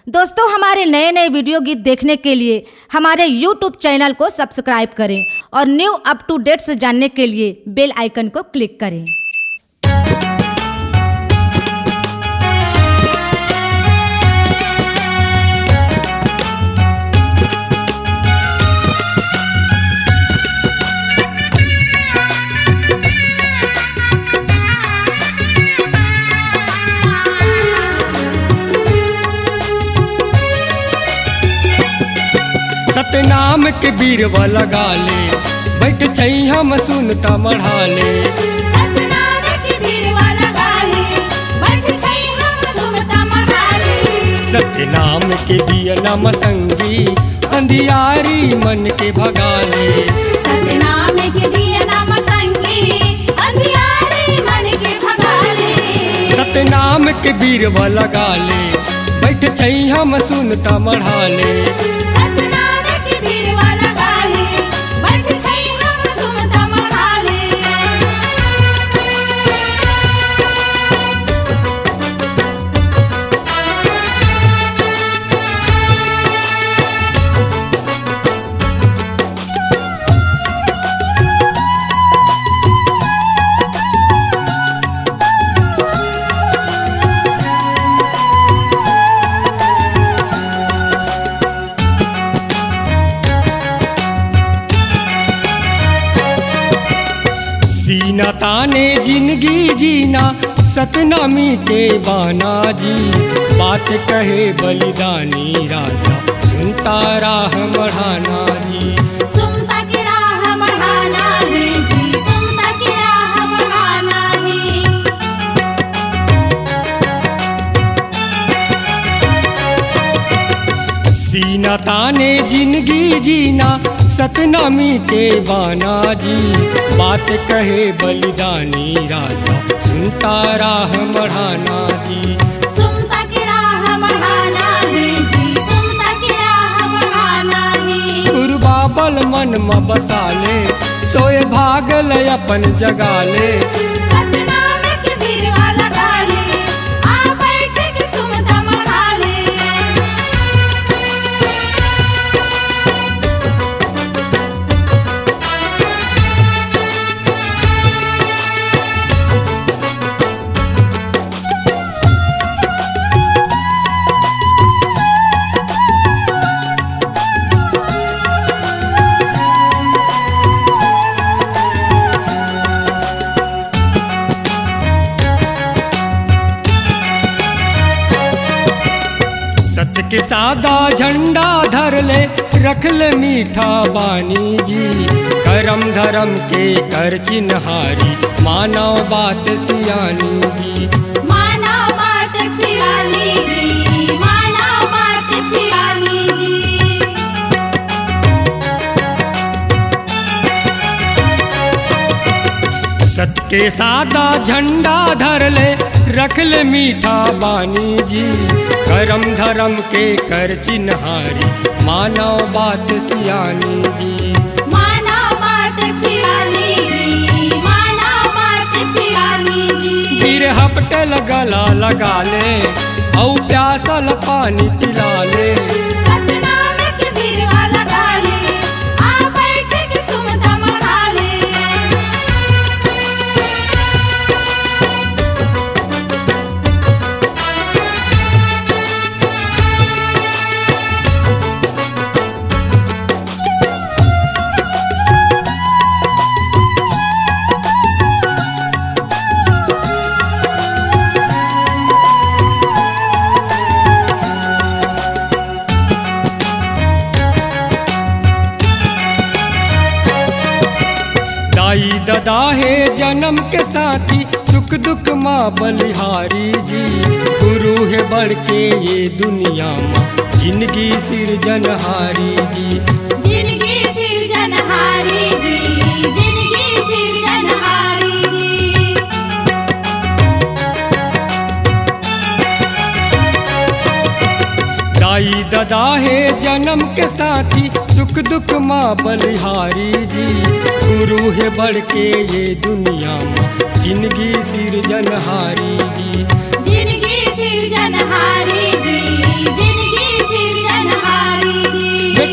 दोस्तों, हमारे नए नए वीडियो गीत देखने के लिए हमारे YouTube चैनल को सब्सक्राइब करें और न्यू अप टू डेट्स जानने के लिए बेल आइकन को क्लिक करें। सतनाम के बीरवा लगा ले, बैठ छई हम सुनता मढ़ाले। सतनाम के बीरवा लगा ले, बैठ छई हम सुनता मढ़ाले। सतनाम के दिया नाम संगी, अंधियारी मन के भगाले। सतनाम के दिया नाम संगी, अंधियारी मन के भगाले। सतनाम के बीरवा लगा ले, बैठ छई हम सुनता मढ़ाले। सतनाम के बीरवा लगा ले, बैठ छई हम सुनता मढ़ाले। सीना ताने जिंदगी जीना, सतनामी के बाना जी। बात कहे बलिदानी राजा, सुनता राह मढ़ाना जी। सुनता की राह मढ़ाना है जी, सुनता की राह मढ़ाना है। सीना ताने जिंदगी जीना, सतनामी के बाना जी। बात कहे बलिदानी राजा, सुनता राह मढ़ाना जी। सुनता की राह मढ़ाना है जी, सुनता की राह मढ़ाना है। गुरु बाबल मन में बसाले, सोए भागल अपन जगाले। सतनाम के बीरवा लगा ले, आ बैठ के सुनता मढ़ाले। सत्य के सादा झंडा धर ले, रख ले मीठा बानी जी। करम धर्म के कर चिन्हारी, मानव बात सियानी जी। मानव बात सियानी जी, मानव बात सियानी जी। सत्य के सादा झंडा धर ले, रख ले मीठा बानी जी। करम धर्म के कर चिन्हारी, मानव बात सियानी जी। मानव बात सियानी जी, मानव बात सियानी जी। गिर हपटल गला लगा ले, औ प्यासल पानी पिला ले। सतनाम के बीरवा लगा ले, आ बैठ के सुनता मढ़ाले। दाई ददा है जन्म के साथी, सुख दुख माँ बलिहारी जी। गुरु है बढ़ के ये दुनिया माँ, जिंदगी सिरजनहारी जी। जिंदगी सिरजनहारी जी, जिंदगी सिरजनहारी जी। दाई ददा है जन्म के साथी, सुख दुख माँ बलिहारी जी। गुरु है बढ़ के ये दुनिया माँ, जिंदगी सिरजनहारी जी। जिंदगी सिरजनहारी जी, जिंदगी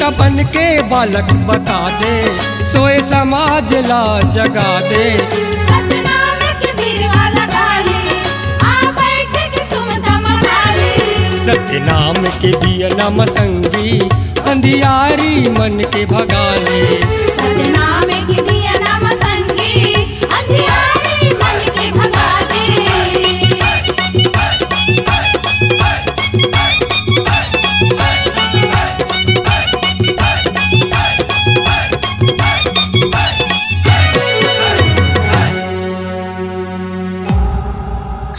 बेटा बन के बालक बता दे, सोए समाज ला जगा दे। सतनाम के बीरवा लगा ले, आ बैठे के सुमता मढ़ा ले। सत्यनाम के दिया नम संगी, अंधियारी मन के भगा ले। सतनाम के दिया नाम संगी, अंधियारी मन के भगा ले।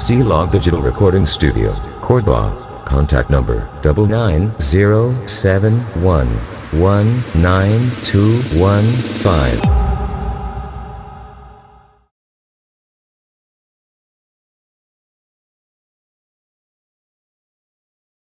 C-Log Digital Recording Studio, Cordoba. Contact number 99071192215.